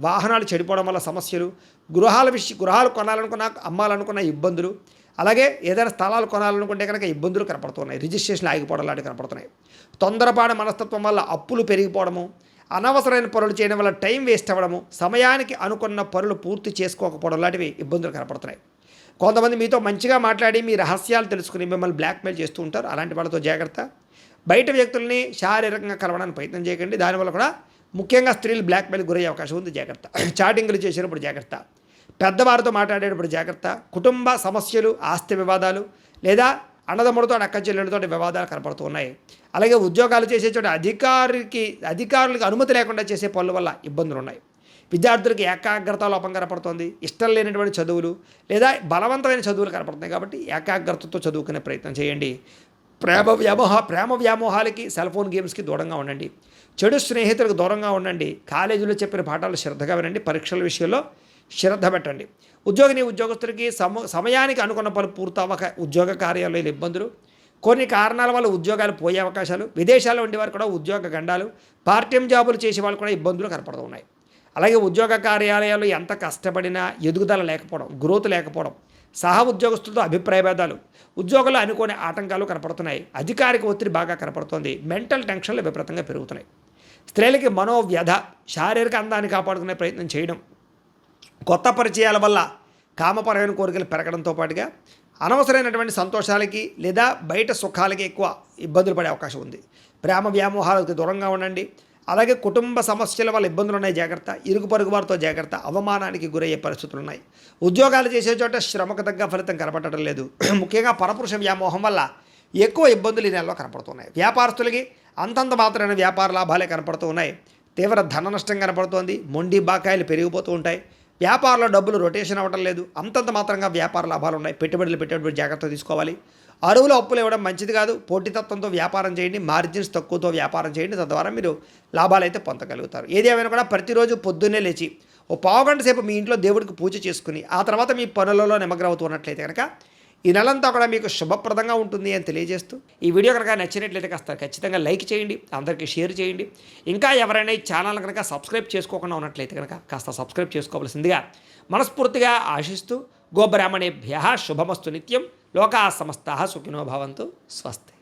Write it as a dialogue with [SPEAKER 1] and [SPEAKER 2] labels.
[SPEAKER 1] వాహనాలు చెడిపోవడం వల్ల సమస్యలు, గృహాలు కొనాలనుకున్న, అమ్మాలనుకున్న ఇబ్బందులు, అలాగే ఏదైనా స్థలాలు కొనాలనుకుంటే కనుక ఇబ్బందులు కనపడుతున్నాయి. రిజిస్ట్రేషన్లు ఆగిపోవడం లాంటివి కనపడుతున్నాయి. తొందరపాటు మనస్తత్వం వల్ల అప్పులు పెరిగిపోవడము, అనవసరమైన పనులు చేయడం వల్ల టైం వేస్ట్ అవ్వడము, సమయానికి అనుకున్న పనులు పూర్తి చేసుకోకపోవడం లాంటివి ఇబ్బందులు కనపడుతున్నాయి. కొంతమంది మీతో మంచిగా మాట్లాడి మీ రహస్యాలు తెలుసుకుని మిమ్మల్ని బ్లాక్మెయిల్ చేస్తూ ఉంటారు. అలాంటి వాళ్ళతో జాగ్రత్త. బయట వ్యక్తుల్ని శారీరకంగా కలవడానికి ప్రయత్నం చేయకండి. దానివల్ల కూడా ముఖ్యంగా స్త్రీలు బ్లాక్మెయిల్ గురయ్యే అవకాశం ఉంది. జాగ్రత్త. చాటింగ్లు చేసేటప్పుడు జాగ్రత్త. పెద్దవారితో మాట్లాడేటప్పుడు జాగ్రత్త. కుటుంబ సమస్యలు, ఆస్తి వివాదాలు, లేదా అన్నదమ్ముడితో అక్క చెల్లెలతో వివాదాలు కనపడుతూ ఉన్నాయి. అలాగే ఉద్యోగాలు చేసే చోట అధికారులకు అనుమతి లేకుండా చేసే పనుల వల్ల ఇబ్బందులు ఉన్నాయి. విద్యార్థులకు ఏకాగ్రత లోపం కనపడుతుంది. ఇష్టం లేనటువంటి చదువులు లేదా బలవంతమైన చదువులు కనపడుతున్నాయి. కాబట్టి ఏకాగ్రతతో చదువుకునే ప్రయత్నం చేయండి. ప్రేమ వ్యామోహాలకి, సెల్ ఫోన్ గేమ్స్కి దూరంగా ఉండండి. చెడు స్నేహితులకు దూరంగా ఉండండి. కాలేజీలో చెప్పిన పాఠాలు శ్రద్ధగా వినండి. పరీక్షల విషయంలో శ్రద్ధ పెట్టండి. ఉద్యోగస్తులకి సమయానికి అనుకున్న పనులు పూర్తవ్వక ఉద్యోగ కార్యాలయాలు ఇబ్బందులు, కొన్ని కారణాల వల్ల ఉద్యోగాలు పోయే అవకాశాలు, విదేశాల్లో ఉండేవారు కూడా ఉద్యోగ గండాలు, పార్ట్ టైం జాబులు చేసే వాళ్ళు కూడా ఇబ్బందులు కనపడుతున్నాయి. అలాగే ఉద్యోగ కార్యాలయాలు ఎంత కష్టపడినా ఎదుగుదల లేకపోవడం, గ్రోత్ లేకపోవడం, సహ ఉద్యోగస్తులతో అభిప్రాయ భేదాలు, ఉద్యోగాలు అనుకోని ఆటంకాలు కనపడుతున్నాయి. అధికారిక ఒత్తిడి బాగా కనపడుతోంది. మెంటల్ టెన్షన్లు విపరీతంగా పెరుగుతున్నాయి. స్త్రీలకి మనోవ్యధ, శారీరక అందాన్ని కాపాడుకునే ప్రయత్నం చేయడం, కొత్త పరిచయాల వల్ల కామపరమైన కోరికలు పెరగడంతో పాటుగా అనవసరమైనటువంటి సంతోషాలకి లేదా బయట సుఖాలకి ఎక్కువ ఇబ్బందులు పడే అవకాశం ఉంది. ప్రేమ వ్యామోహాలకు దూరంగా ఉండండి. అలాగే కుటుంబ సమస్యల వల్ల ఇబ్బందులు ఉన్నాయి. జాగ్రత్త. ఇరుగు పొరుగు వారితో జాగ్రత్త. అవమానానికి గురయ్యే పరిస్థితులు ఉన్నాయి. ఉద్యోగాలు చేసే చోట శ్రమకు తగ్గ ఫలితం కనపడటం లేదు. ముఖ్యంగా పరపురుష వ్యామోహం వల్ల ఎక్కువ ఇబ్బందులు ఈ నెలలో కనపడుతున్నాయి. వ్యాపారస్తులకి అంతంత మాత్రమైన వ్యాపార లాభాలే కనపడుతూ ఉన్నాయి. తీవ్ర ధన నష్టం కనపడుతోంది. మొండి బాకాయలు పెరిగిపోతూ ఉంటాయి. వ్యాపారంలో డబ్బులు రొటేషన్ అవ్వడం లేదు. అంతంత మాత్రంగా వ్యాపార లాభాలు ఉన్నాయి. పెట్టుబడులు పెట్టేటప్పుడు జాగ్రత్త తీసుకోవాలి. అరువులు అప్పులు ఇవ్వడం మంచిది కాదు. పోటీతత్వంతో వ్యాపారం చేయండి. మార్జిన్స్ తక్కువతో వ్యాపారం చేయండి. తద్వారా మీరు లాభాలు అయితే పొందగలుగుతారు. ఏది ఏమైనా కూడా ప్రతిరోజు పొద్దున్నే లేచి ఓ పావుగంట సేపు మీ ఇంట్లో దేవుడికి పూజ చేసుకుని ఆ తర్వాత మీ పనులలో నిమగ్నమవుతున్నట్లయితే కనుక ఈ నెలంతా కూడా మీకు శుభప్రదంగా ఉంటుంది అని తెలియజేస్తూ, ఈ వీడియో కనుక నచ్చినట్లయితే కాస్త ఖచ్చితంగా లైక్ చేయండి, అందరికీ షేర్ చేయండి. ఇంకా ఎవరైనా ఈ ఛానల్ కనుక సబ్స్క్రైబ్ చేసుకోకుండా ఉన్నట్లయితే కనుక కాస్త సబ్స్క్రైబ్ చేసుకోవాల్సిందిగా మనస్ఫూర్తిగా ఆశిస్తూ, గోబ్రాహ్మణేభ్యః శుభమస్తు నిత్యం. లోకా సమస్తాః సుఖినో భవంతు. స్వస్తి.